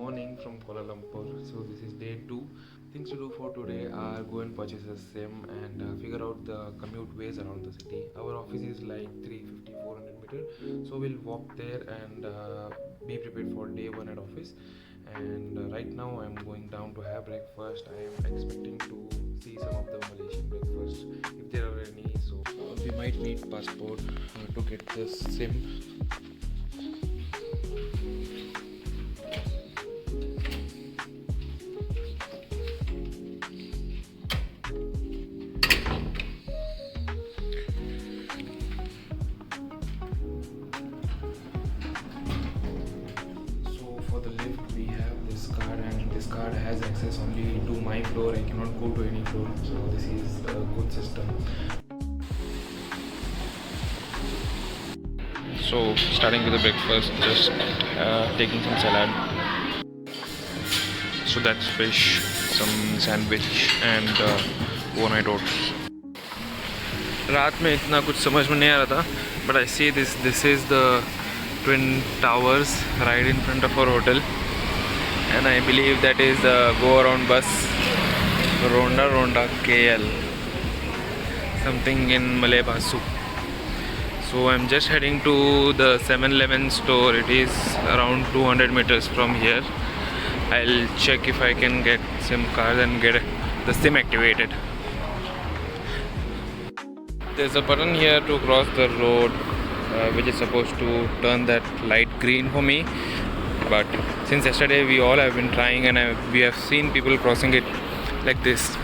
morning from Kuala Lumpur. So this is day 2. Things to do for today are go and purchase a SIM and figure out the commute ways around the city. Our office is like 350 400 meter, so we'll walk there and be prepared for day 1 at office. And right now I'm going down to have breakfast. I am expecting to see some of the Malaysian breakfast if there are any. So we might need passport to get the SIM. For the lift we have this card, and this card has access only to my floor. I cannot go to any floor, so this is a good system. So starting with the breakfast, just taking some salad. So that's fish, some sandwich and overnight oats. रात में इतना कुछ समझ में नहीं आ रहा था, but I see this is the Twin Towers right in front of our hotel, and I believe that is the go around bus Ronda KL, something in Malay Basu. So I'm just heading to the 7-Eleven store. It is around 200 meters from here. I'll check if I can get SIM card and get the SIM activated. There's a button here to cross the road, which is supposed to turn that light green for me, but since yesterday we all have been trying, and we have seen people crossing it like this.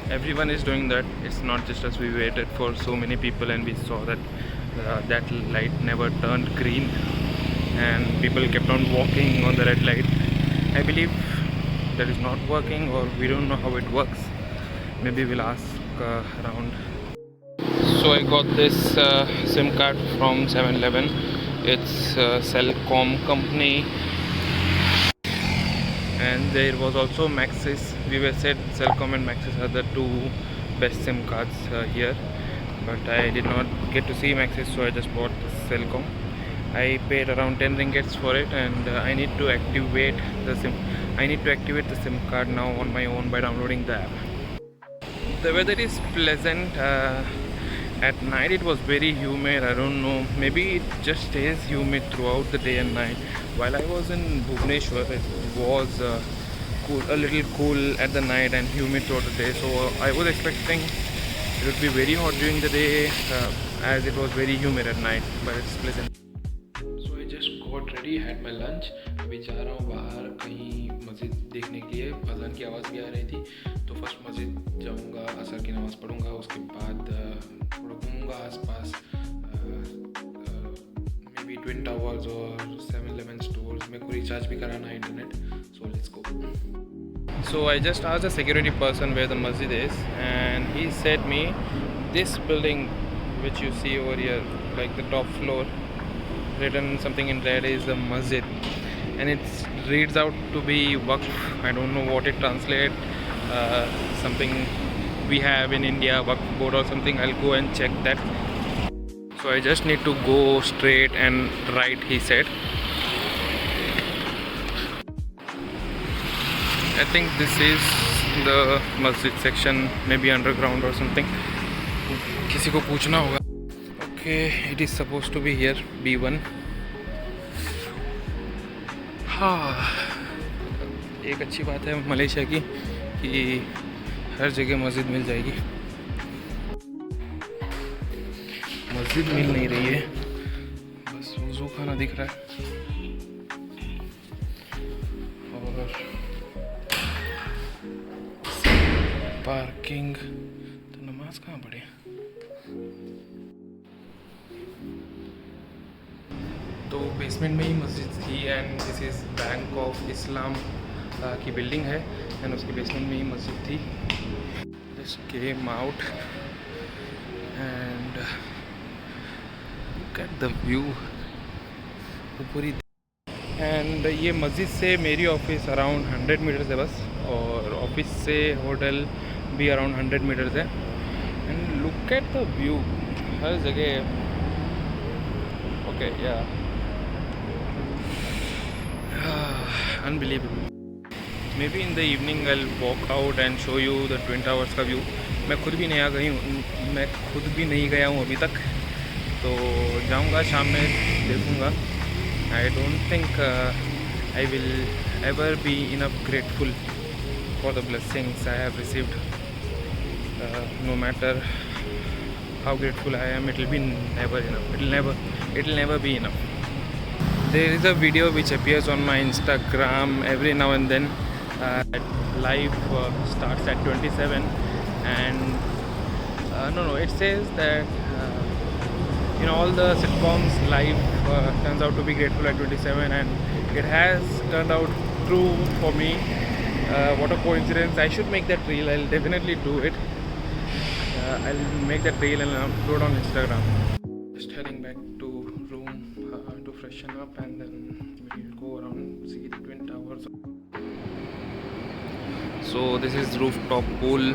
Everyone is doing that. It's not just us. We waited for so many people and we saw that that light never turned green, and people kept on walking on the red light. I believe that is not working, or we don't know how it works. Maybe we'll ask around. So I got this SIM card from 7-Eleven. It's Celcom company, and there was also Maxis. We were said Celcom and Maxis are the two best SIM cards here, but I did not get to see Maxis, so I just bought Celcom. I paid around 10 ringgits for it, and I need to activate the SIM. I need to activate the SIM card now on my own by downloading the app. The weather is pleasant. At night it was very humid. I don't know, maybe it just stays humid throughout the day and night. While I was in Bhubaneswar, it was cool, a little cool at the night and humid throughout the day. So I was expecting it would be very hot during the day, as it was very humid at night, but it's pleasant. So I just got ready, had my lunch. अभी जा रहा हूँ बाहर कहीं मस्जिद देखने के लिए. अज़ान की आवाज़ भी आ रही थी, तो फर्स्ट मस्जिद जाऊँगा, असर की नमाज़ पढ़ूँगा, उसके बाद थोड़ा घूमूँगा आसपास, मे बी ट्विन टावर्स और 7-Eleven स्टोर्स. मेरे को रिचार्ज भी कराना है internet. So let's go. So I just asked the security person where the masjid is, and he said me this building which you see over here, like the top floor, written something in red, is the masjid, and it reads out to be Waqf. I don't know what it translates. Something we have in India, Waqf board or something. I'll go and check that. So I just need to go straight and right, he said. I think this is the masjid section, maybe underground or something. किसी को पूछना होगा. Okay, it is supposed to be here, B1. हाँ, एक अच्छी बात है Malaysia की कि हर जगह मस्जिद मिल जाएगी. मस्जिद मिल नहीं रही है, बस वज़ू खाना दिख रहा है. और पार्किंग, तो नमाज कहाँ पढ़े. तो बेसमेंट में ही मस्जिद थी, and this is bank of Islam की बिल्डिंग है, एंड उसके बेसमेंट में ही मस्जिद थी. Just came out and look at the view ऊपर ही. एंड ये मस्जिद से मेरी ऑफिस अराउंड 100 मीटर्स है बस, और ऑफिस से होटल भी अराउंड 100 मीटर्स है. And look at the view, हर जगह. ओके या Unbelievable. Maybe in the evening I'll walk out and show you the Twin Towers का view. मैं खुद भी नहीं गया हूँ अभी तक, तो जाऊँगा शाम में देखूँगा. I don't think I will ever be enough grateful for the blessings I have received. No matter how grateful I am, it will be never enough. It will never be enough. There is a video which appears on my Instagram every now and then. Live starts at 27, and no, it says that in all the sitcoms, life turns out to be grateful at 27, and it has turned out true for me. What a coincidence! I should make that reel. I'll definitely do it. I'll make that reel and upload on Instagram. Just heading back to room to freshen up, and then we'll go around, see the Twin Towers. So this is rooftop pool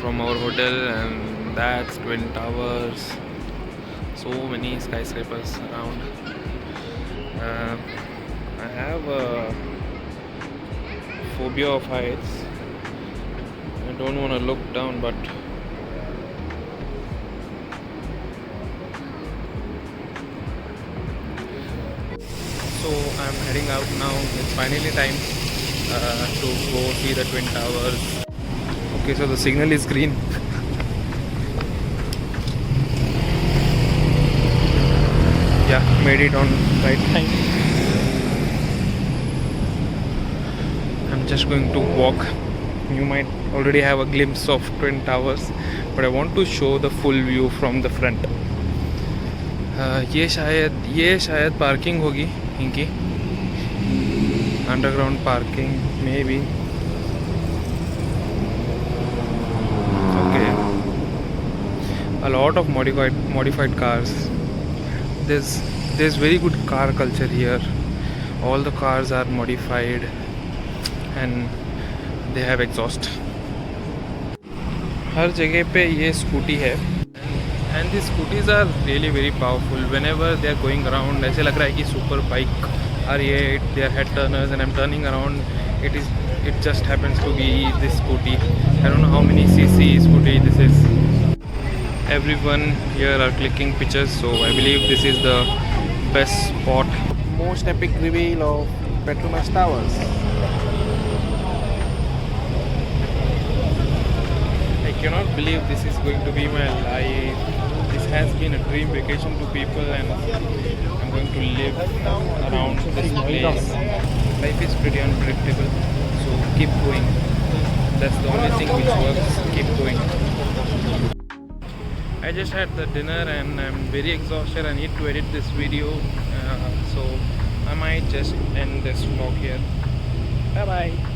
from our hotel, and that's Twin Towers. So many skyscrapers around. I have a phobia of heights. I don't want to look down, but so I'm heading out now. It's finally time to go see the Twin Towers. Okay, so the signal is green. Yeah, made it on right time. I'm just going to walk. You might already have a glimpse of Twin Towers, but I want to show the full view from the front. ये शायद parking होगी इनकी, underground parking may be. Okay, a lot of modified cars. There's very good car culture here. All the cars are modified and they have exhaust. हर जगह पे ये scooty है, and these scooters are really very powerful. Whenever they are going around, ऐसे लग रहा है कि super bike are here. They are head turners, and I'm turning around. It just happens to be this scooty. I don't know how many cc scooty this is. Everyone here are clicking pictures, so I believe this is the best spot. Most epic reveal of Petronas Towers. I cannot believe this is going to be my life. This has been a dream vacation to people, and I'm going to live around this place. Life is pretty unpredictable, so keep going. That's the only thing which works. Keep going. I just had the dinner and I'm very exhausted. I need to edit this video, so I might just end this vlog here. Bye bye.